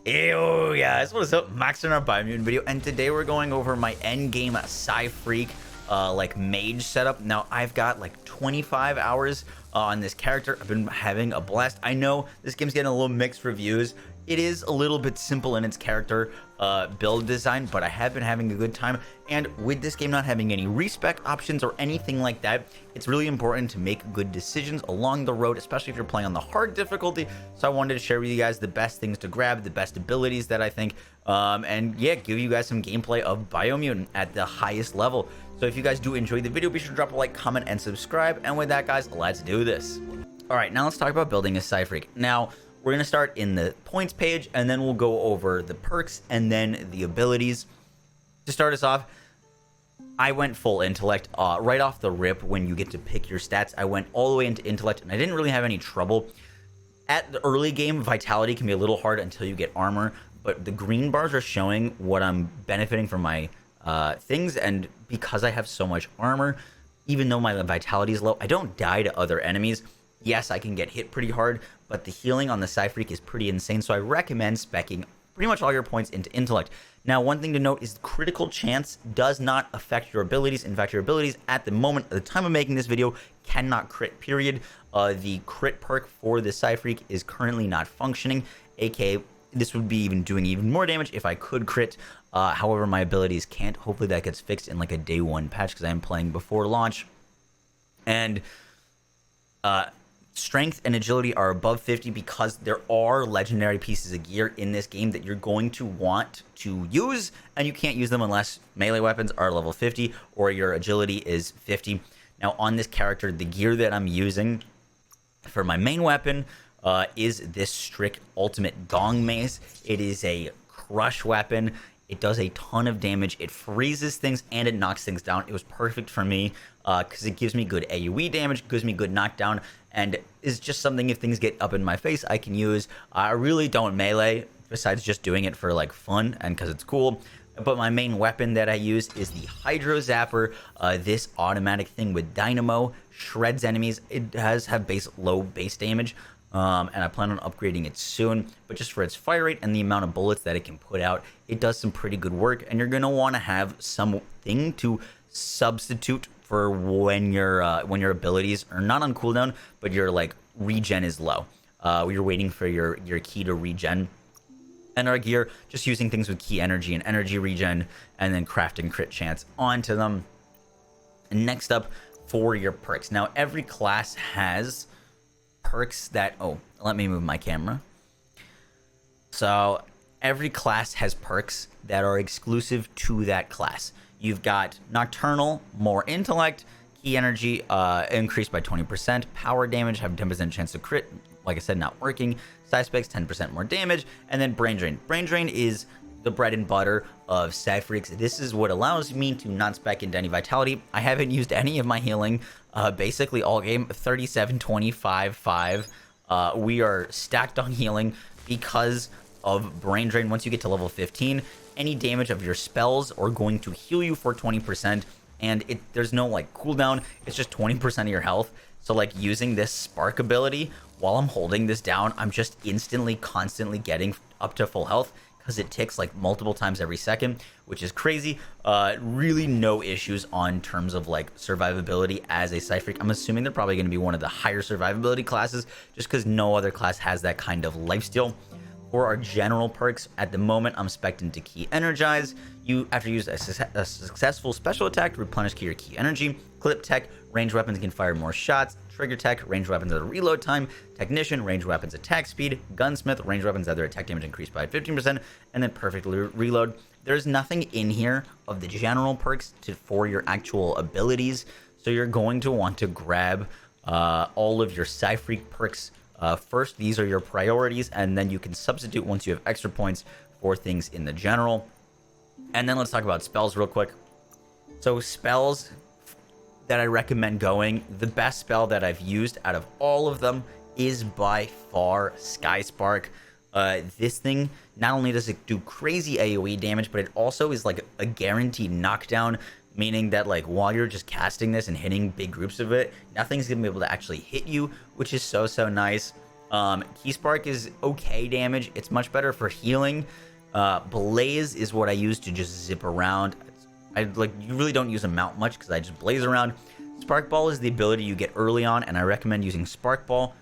Ew, guys, what is up? Max in our Biomutant video, and today we're going over my endgame Psi-Freak like mage setup. Now I've got like 25 hours on this character. I've been having a blast. I know this game's getting a little mixed reviews. It is a little bit simple in its character build design, but I have been having a good time. And with this game not having any respec options or anything like that, it's really important to make good decisions along the road, especially if you're playing on the hard difficulty. So I wanted to share with you guys the best things to grab, the best abilities that I think, and yeah, give you guys some gameplay of Biomutant at the highest level. So if you guys do enjoy the video, be sure to drop a like, comment, and subscribe. And with that, guys, let's do this. All right, now let's talk about building a Psi-Freak. Now, we're going to start in the points page, and then we'll go over the perks and then the abilities. To start us off, I went full intellect right off the rip. When you get to pick your stats, I went all the way into intellect, and I didn't really have any trouble. At the early game, vitality can be a little hard until you get armor, but the green bars are showing what I'm benefiting from my things, and because I have so much armor, even though my vitality is low, I don't die to other enemies. Yes, I can get hit pretty hard, but the healing on the Psi-Freak is pretty insane, so I recommend speccing pretty much all your points into intellect. Now, one thing to note is critical chance does not affect your abilities. In fact, your abilities at the moment, at the time of making this video, cannot crit, period. The crit perk for the Psi-Freak is currently not functioning, aka this would be even doing even more damage if I could crit. However, my abilities can't. Hopefully that gets fixed in like a day one patch because I am playing before launch. And strength and agility are above 50 because there are legendary pieces of gear in this game that you're going to want to use, and you can't use them unless melee weapons are level 50 or your agility is 50. Now on this character, the gear that I'm using for my main weapon is this strict ultimate gong mace. It is a crush weapon. It does a ton of damage. It freezes things and it knocks things down. It was perfect for me because it gives me good AoE damage, gives me good knockdown, and is just something if things get up in my face I can use. I really don't melee besides just doing it for like fun and because it's cool. But my main weapon that I use is the Hydro Zapper. This automatic thing with Dynamo shreds enemies. It does have low base damage. And I plan on upgrading it soon, but just for its fire rate and the amount of bullets that it can put out, it does some pretty good work, and you're going to want to have something to substitute for when your abilities are not on cooldown, but your like regen is low. You're waiting for your key to regen. And our gear, just using things with key energy and energy regen, and then crafting crit chance onto them. And next up, for your perks. Now, every class has perks that, let me move my camera. So every class has perks that are exclusive to that class. You've got Nocturnal, more intellect, key energy increased by 20%, power damage, have a 10% chance to crit, like I said, not working, Psi specs 10% more damage, and then brain drain. Brain drain is the bread and butter of Psi-Freaks. This is what allows me to not spec into any vitality. I haven't used any of my healing basically all game. 37, 25, 5. We are stacked on healing because of brain drain. Once you get to level 15, any damage of your spells are going to heal you for 20%, and there's no like cooldown. It's just 20% of your health. So like using this spark ability while I'm holding this down, I'm just instantly constantly getting up to full health because it ticks like multiple times every second, which is crazy. Really no issues on terms of like survivability as a Psi-Freak. I'm assuming they're probably going to be one of the higher survivability classes just because no other class has that kind of lifesteal. For our general perks, at the moment, I'm spec'd into Key Energize. After you use a successful special attack to replenish your key energy. Clip Tech, ranged weapons can fire more shots. Trigger Tech, ranged weapons at a reload time. Technician, ranged weapons attack speed. Gunsmith, ranged weapons have their attack damage increased by 15%. And then Perfect Reload. There's nothing in here of the general perks for your actual abilities. So you're going to want to grab all of your Psi-Freak perks first. These are your priorities, and then you can substitute once you have extra points for things in the general. And then let's talk about spells real quick. So spells that I recommend going, the best spell that I've used out of all of them is by far Sky Spark. This thing, not only does it do crazy AoE damage, but it also is like a guaranteed knockdown, meaning that like while you're just casting this and hitting big groups of it, nothing's gonna be able to actually hit you, which is so nice. Key Spark is okay damage. It's much better for healing. Blaze is what I use to just zip around. You really don't use a mount much because I just blaze around. Spark Ball is the ability you get early on, and I recommend using Spark Ball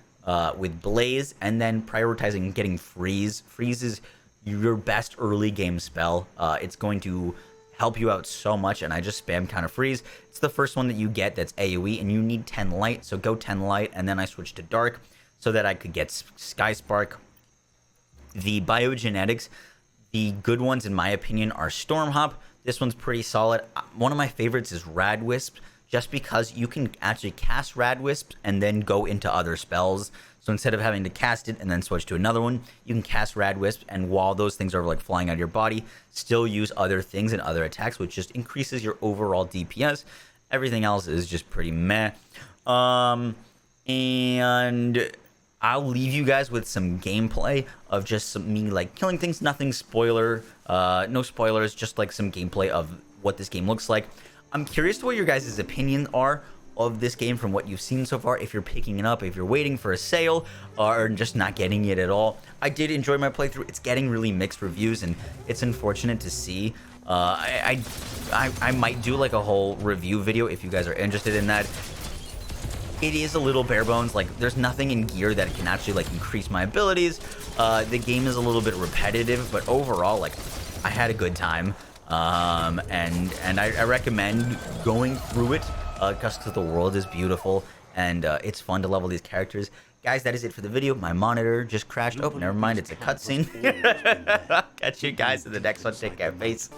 with Blaze, and then prioritizing getting Freeze. Freeze is your best early game spell. It's going to help you out so much, and I just spam Counter Freeze. It's the first one that you get that's AoE, and you need 10 light, so go 10 light, and then I switch to Dark so that I could get Sky Spark. The biogenetics, the good ones in my opinion are Storm Hop. This one's pretty solid. One of my favorites is Rad Wisp, just because you can actually cast Rad Wisp and then go into other spells. So instead of having to cast it and then switch to another one, you can cast Rad Wisp, and while those things are like flying out of your body, still use other things and other attacks, which just increases your overall DPS. Everything else is just pretty meh. And I'll leave you guys with some gameplay of just me like killing things. Nothing spoiler, no spoilers, just like some gameplay of what this game looks like. I'm curious to what your guys' opinions are of this game from what you've seen so far, if you're picking it up, if you're waiting for a sale, or just not getting it at all. I did enjoy my playthrough. It's getting really mixed reviews, and it's unfortunate to see. I might do like a whole review video if you guys are interested in that. It is a little bare bones. Like, there's nothing in gear that can actually like increase my abilities. The game is a little bit repetitive, but overall, like, I had a good time. And I recommend going through it just because the world is beautiful and it's fun to level these characters. Guys, that is it for the video. My monitor just crashed. Oh, never mind. It's a cutscene. Catch you guys in the next one. Take care. Peace.